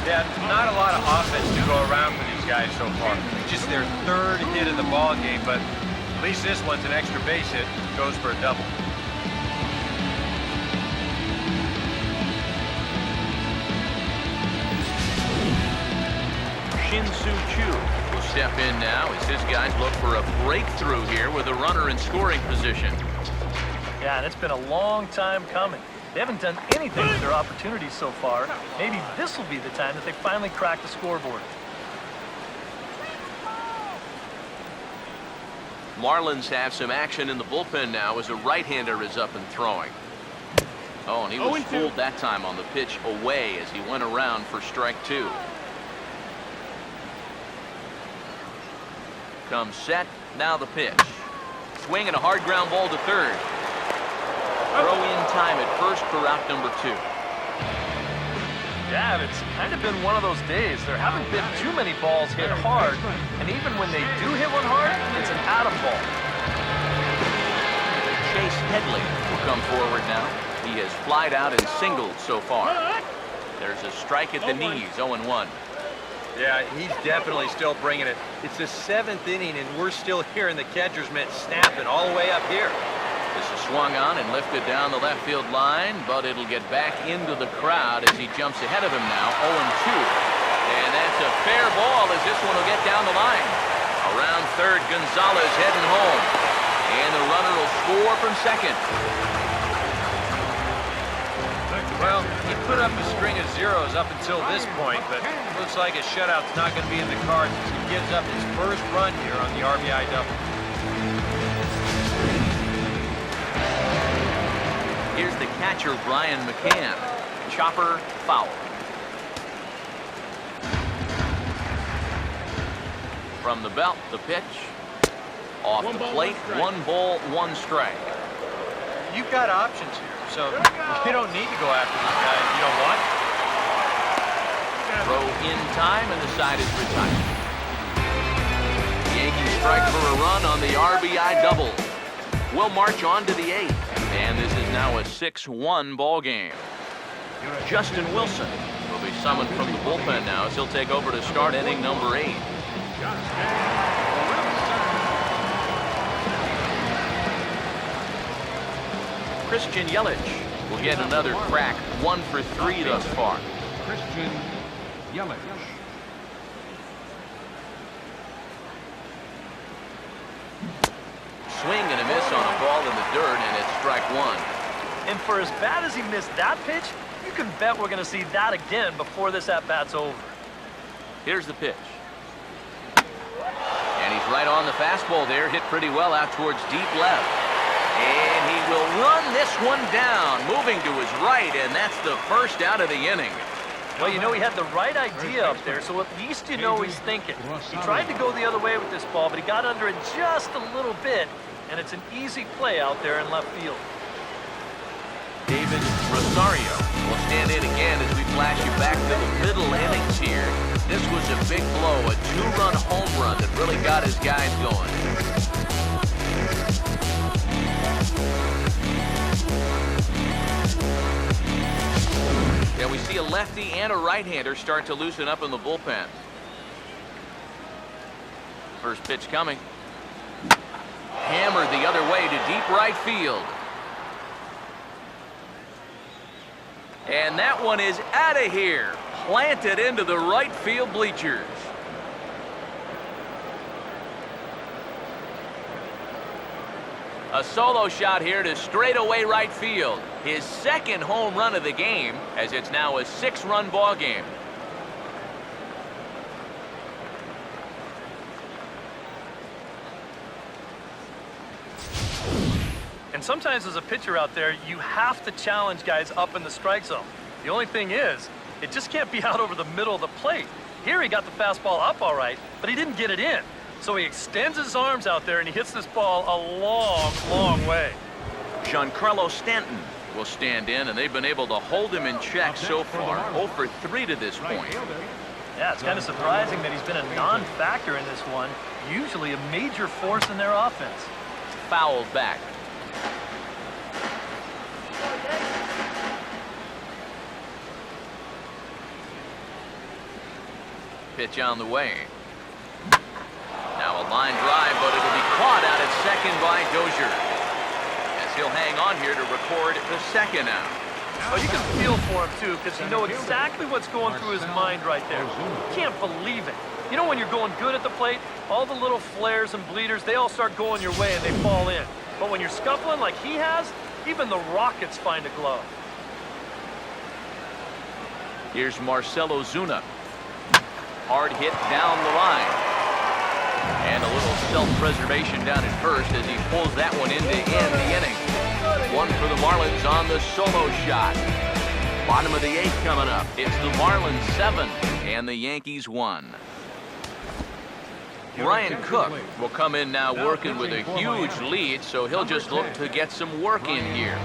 Yeah, not a lot of offense to go around for these guys so far. Just their third hit of the ball game, but at least this one's an extra base hit. Goes for a double. Shin-Soo Choo will step in now as his guys look for a breakthrough here with a runner in scoring position. Yeah, and it's been a long time coming. They haven't done anything with their opportunities so far. Maybe this will be the time that they finally crack the scoreboard. Marlins have some action in the bullpen now as a right-hander is up and throwing. Oh, and he was fooled that time on the pitch away as he went around for strike 2. Comes set, now the pitch. Swing and a hard ground ball to third. Throw in time at first for out number 2. Yeah, it's kind of been one of those days. There haven't been too many balls hit hard, and even when they do hit one hard, it's an atom ball. Chase Headley will come forward now. He has flied out and singled so far. There's a strike at the knees, 0-1. Yeah, he's definitely still bringing it. It's the 7th inning, and we're still hearing the catcher's mitt snapping all the way up here. This is swung on and lifted down the left field line, but it'll get back into the crowd as he jumps ahead of him now, 0-2. And that's a fair ball as this one will get down the line. Around third, Gonzalez heading home. And the runner will score from second. Well, he put up a string of zeros up until this point, but looks like a shutout's not going to be in the cards as he gives up his first run here on the RBI double. Here's the catcher, Brian McCann. Chopper, foul. From the belt, the pitch. Off the plate, 1 ball, 1 strike. You've got options here, so you don't need to go after these guys you don't want. Throw in time, and the side is retired. The Yankees strike for a run on the RBI double. We'll march on to the 8th. And this is now a 6-1 ball game. Justin Wilson will be summoned from the bullpen now as he'll take over to start inning number 8. Christian Yelich will get another crack, 1 for 3 thus far. Christian Yelich. Swing and a miss on a ball in the dirt, and it's strike 1. And for as bad as he missed that pitch, you can bet we're going to see that again before this at-bat's over. Here's the pitch. And he's right on the fastball there, hit pretty well out towards deep left. And he will run this one down, moving to his right, and that's the first out of the inning. Well, you know, he had the right idea up there, so at least you know he's thinking. He tried to go the other way with this ball, but he got under it just a little bit, and it's an easy play out there in left field. David Rosario will stand in again as we flash you back to the middle innings here. This was a big blow, a 2-run home run that really got his guys going. Yeah, we see a lefty and a right-hander start to loosen up in the bullpen. First pitch coming. Hammered the other way to deep right field. And that one is out of here. Planted into the right field bleachers. A solo shot here to straightaway right field. His second home run of the game, as it's now a 6-run ball game. And sometimes as a pitcher out there, you have to challenge guys up in the strike zone. The only thing is, It just can't be out over the middle of the plate. Here he got the fastball up all right, but he didn't get it in. So he extends his arms out there and he hits this ball a long, long way. Giancarlo Stanton will stand in, and they've been able to hold him in check so far. 0 for 3 to this point. Yeah, it's kind of surprising that he's been a non-factor in this one. Usually a major force in their offense. Fouled back. Pitch on the way. Now a line drive, but it'll be caught out at second by Dozier, as he'll hang on here to record the second out. Oh, you can feel for him, too, because you know exactly what's going through his mind right there. You can't believe it. You know when you're going good at the plate, all the little flares and bleeders, they all start going your way and they fall in. But when you're scuffling like he has, even the Rockets find a glove. Here's Marcelo Zuna. Hard hit down the line. And a little self-preservation down at first as he pulls that one in to end the inning. One for the Marlins on the solo shot. Bottom of the 8th coming up. It's the Marlins 7 and the Yankees 1. Ryan Cook will come in now working with a huge lead, so he'll just look to get some work in here.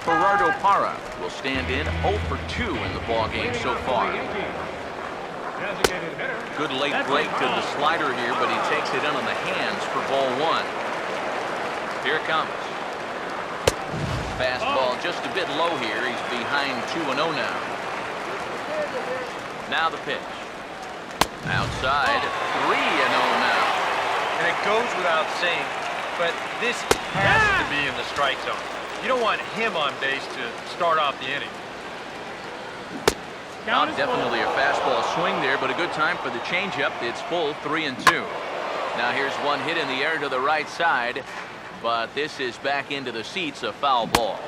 Gerardo Parra will stand in 0 for 2 in the ballgame so far. Good late break to the slider here, but he takes it in on the hands for ball 1. Here it comes. Fastball just a bit low here. He's behind 2-0 now. Now the pitch. Outside, 3-0 now. And it goes without saying, but this has to be in the strike zone. You don't want him on base to start off the inning. Not definitely a fastball swing there, but a good time for the changeup. It's full 3-2. Now here's one hit in the air to the right side, but this is back into the seats, a foul ball.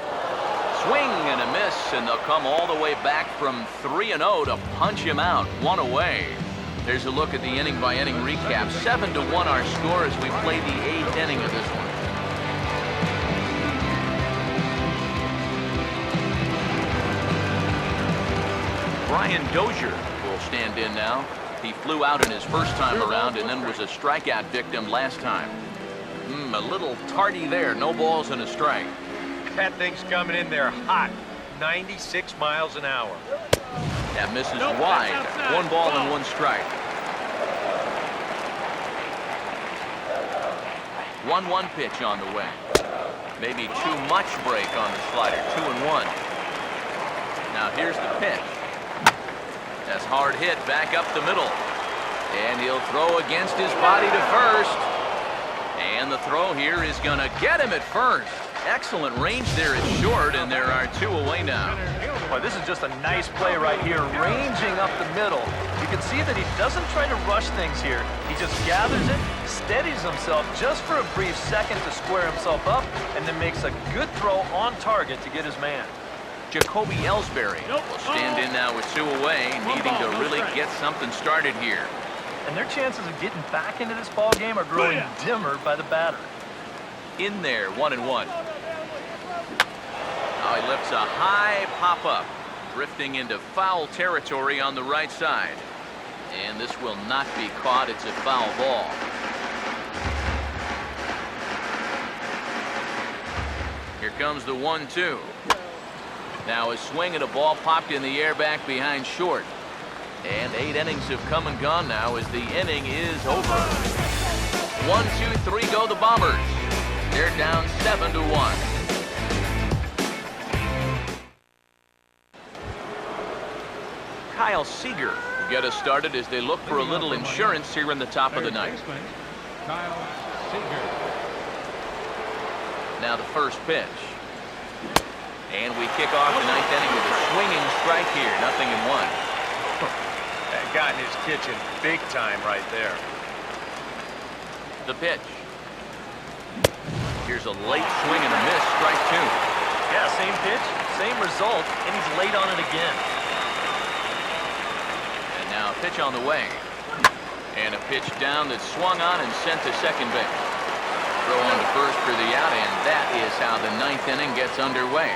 Swing and a miss, and they'll come all the way back from 3-0 to punch him out. 1 away. There's a look at the inning-by-inning recap. 7-1 our score as we play the 8th inning of this one. Brian Dozier will stand in now. He flew out in his first time around and then was a strikeout victim last time. A little tardy there. No balls and a strike. That thing's coming in there hot. 96 miles an hour. That misses wide. 1 ball and 1 strike. 1-1 pitch on the way. Maybe too much break on the slider. 2-1. Now here's the pitch. That's hard hit back up the middle. And he'll throw against his body to first. And the throw here is going to get him at first. Excellent range there at short, and there are 2 away now. Boy, this is just a nice play right here, ranging up the middle. You can see that he doesn't try to rush things here. He just gathers it, steadies himself just for a brief second to square himself up, and then makes a good throw on target to get his man. Jacoby Ellsbury will stand in now with 2 away, needing to really get something started here. And their chances of getting back into this ball game are growing dimmer by the batter. In there, 1-1. Now he lifts a high pop-up, drifting into foul territory on the right side. And this will not be caught. It's a foul ball. Here comes the 1-2. Now a swing and a ball popped in the air back behind short. And 8 innings have come and gone now as the inning is over. 1, 2, 3 go the Bombers. They're down 7-1. Kyle Seager will get us started as they look for a little insurance here in the top of the ninth. Kyle Seager. Now the first pitch. And we kick off the 9th inning with a swinging strike here. 0-1. That got in his kitchen big time right there. The pitch. Here's a late swing and a miss. Strike 2. Yeah, same pitch, same result, and he's late on it again. And now a pitch on the way. And a pitch down that's swung on and sent to second base. Throw on to first for the out, and that is how the ninth inning gets underway.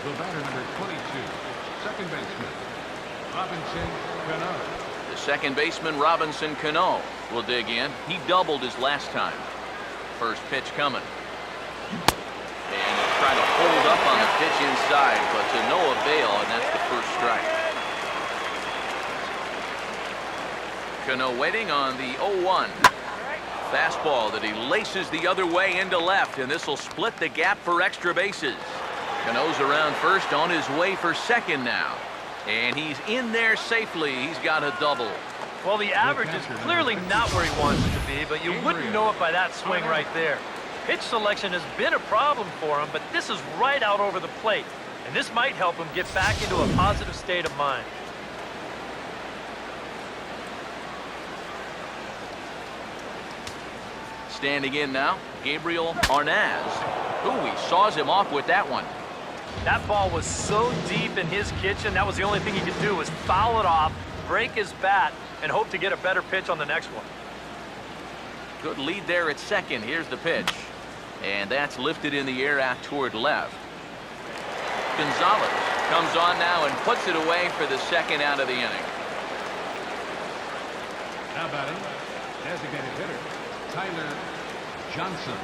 The batter, number 22, second baseman, Robinson Cano. The second baseman, Robinson Cano, will dig in. He doubled his last time. First pitch coming. And he'll try to hold up on the pitch inside, but to no avail, and that's the first strike. Cano waiting on the 0-1. Fastball that he laces the other way into left, and this will split the gap for extra bases. Cano's around first, on his way for second now. And he's in there safely. He's got a double. Well, the average is clearly not where he wants it to be, but you wouldn't know it by that swing right there. Pitch selection has been a problem for him, but this is right out over the plate. And this might help him get back into a positive state of mind. Standing in now, Gabriel Arnaz. Ooh, he saws him off with that one. That ball was so deep in his kitchen, that was the only thing he could do was foul it off, break his bat, and hope to get a better pitch on the next one. Good lead there at second. Here's the pitch. And that's lifted in the air out toward left. Gonzalez comes on now and puts it away for the second out of the inning. Now batting, designated hitter, Tyler Johnson.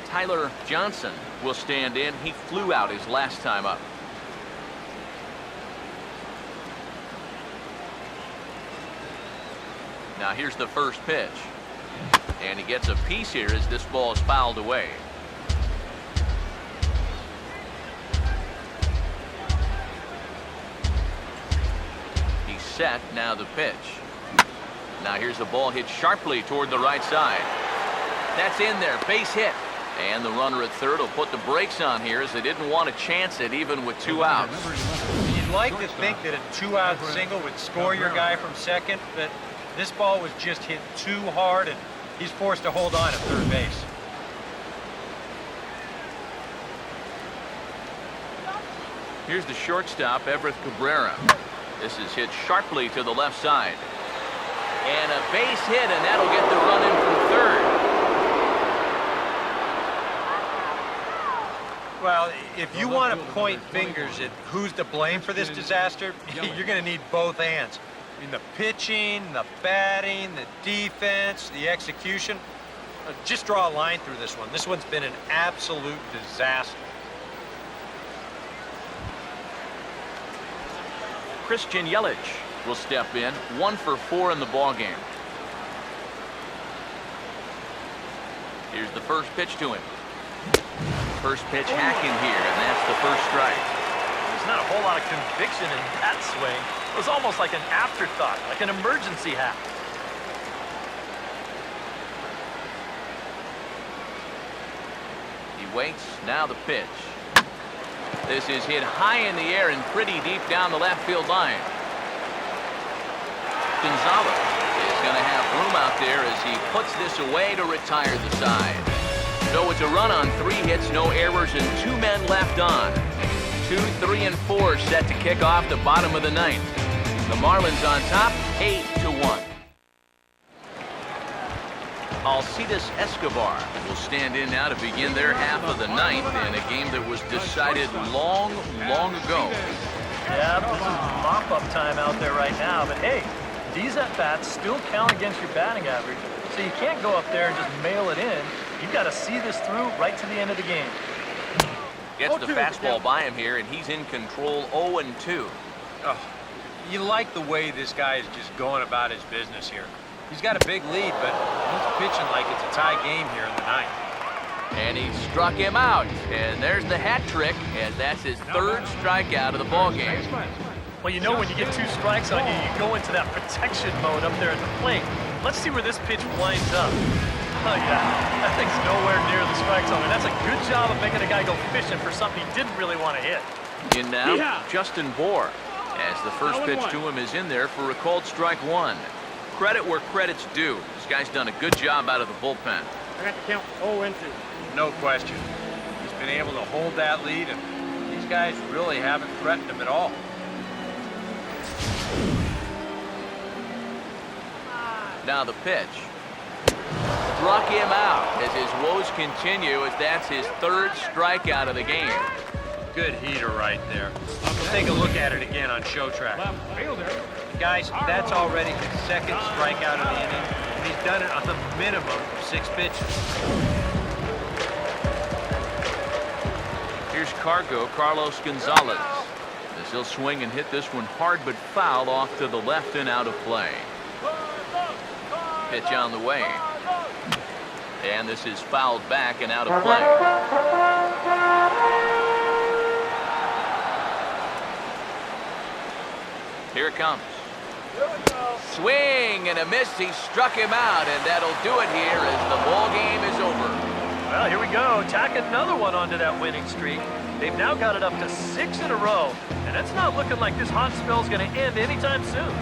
Tyler Johnson will stand in. He flew out his last time up. Now here's the first pitch. And he gets a piece here as this ball is fouled away. He's set. Now the pitch. Now here's the ball hit sharply toward the right side. That's in there. Base hit. And the runner at third will put the brakes on here as they didn't want to chance it even with 2 outs. You'd like to think that a 2-out single would score your guy from second, but this ball was just hit too hard, and he's forced to hold on at third base. Here's the shortstop, Everett Cabrera. This is hit sharply to the left side. And a base hit, and that'll get the run in from third. Well, if you want to point fingers at who's to blame for this disaster, you're going to need both hands. I mean, the pitching, the batting, the defense, the execution. Just draw a line through this one. This one's been an absolute disaster. Christian Yelich will step in, 1 for 4 in the ballgame. Here's the first pitch to him. First pitch hacking here, and that's the first strike. There's not a whole lot of conviction in that swing. It was almost like an afterthought, like an emergency hack. He waits, now the pitch. This is hit high in the air and pretty deep down the left field line. Gonzalez is going to have room out there as he puts this away to retire the side. So it's a run on 3 hits, no errors, and 2 men left on. 2, 3, and 4 set to kick off the bottom of the 9th. The Marlins on top, 8-1. Alcides Escobar will stand in now to begin their half of the 9th in a game that was decided long ago. Yeah, this is mop-up time out there right now, but hey, these at-bats still count against your batting average, so you can't go up there and just mail it in. You've got to see this through right to the end of the game. Gets the fastball by him here, and he's in control 0-2. Oh, you like the way this guy is just going about his business here. He's got a big lead, but he's pitching like it's a tie game here in the 9th. And he struck him out. And there's the hat trick, and that's his 3rd strikeout of the ballgame. Well, you know when you get 2 strikes on you, you go into that protection mode up there at the plate. Let's see where this pitch winds up. Oh, yeah, that thing's nowhere near the strike zone. And that's a good job of making a guy go fishing for something he didn't really want to hit. In now, Justin Bohr, as the first pitch to him is in there for a called strike 1. Credit where credit's due. This guy's done a good job out of the bullpen. I got to count 0-2. No question. He's been able to hold that lead, and these guys really haven't threatened him at all. Now the pitch. Struck him out as his woes continue, as that's his third strikeout of the game. Good heater right there. We'll take a look at it again on show track. Left fielder. Guys, that's already his second strikeout of the inning, and he's done it on a minimum of 6 pitches. Here's Carlos Gonzalez, as he'll swing and hit this one hard but foul off to the left and out of play. Pitch on the way. And this is fouled back and out of play. Here it comes. Swing and a miss. He struck him out, and that'll do it here as the ball game is over. Well, here we go. Tack another one onto that winning streak. They've now got it up to 6 in a row, and it's not looking like this hot spell's going to end anytime soon.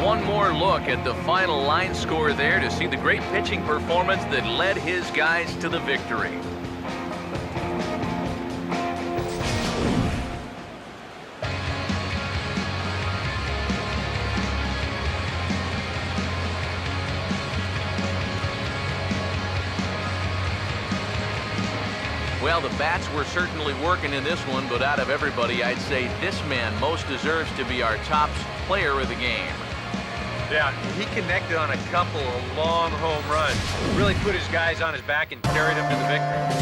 One more look at the final line score there to see the great pitching performance that led his guys to the victory. Well, the bats were certainly working in this one, but out of everybody, I'd say this man most deserves to be our top player of the game. Yeah, he connected on a couple of long home runs. Really put his guys on his back and carried them to the victory.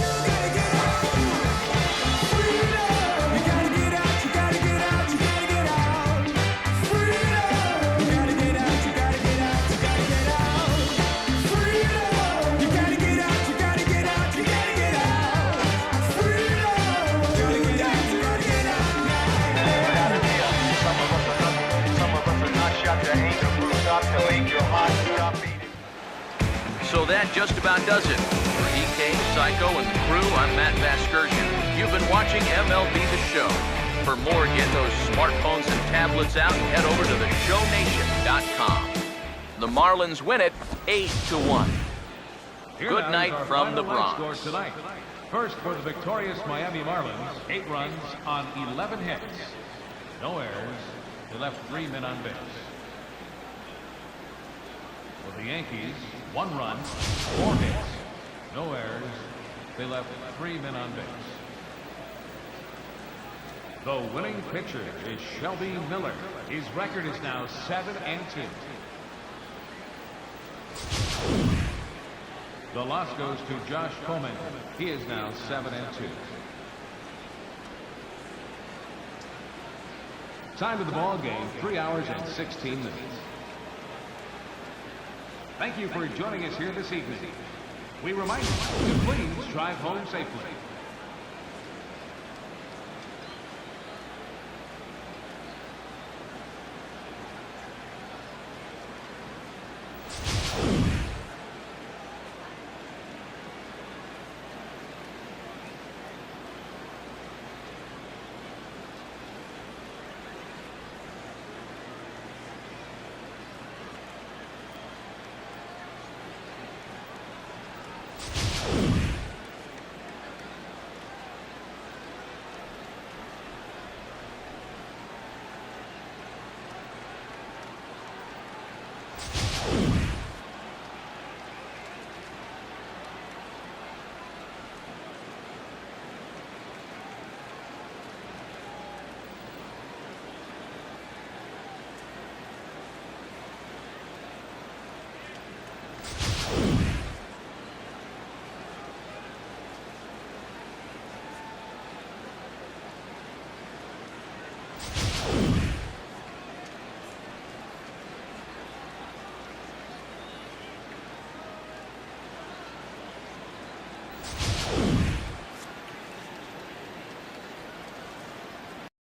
So that just about does it. For EK, Psycho, and the crew, I'm Matt Vasgersian. You've been watching MLB The Show. For more, get those smartphones and tablets out and head over to theshownation.com. The Marlins win it 8-1. Good night from the Bronx. Tonight. First for the victorious Miami Marlins, 8 runs on 11 hits. No errors. They left 3 men on base. For the Yankees, 1 run, 4 hits, no errors. They left 3 men on base. The winning pitcher is Shelby Miller. His record is now 7-2. The loss goes to Josh Coleman. He is now 7-2. Time of the ball game, 3 hours and 16 minutes. Thank you for joining us here this evening. We remind you to please drive home safely.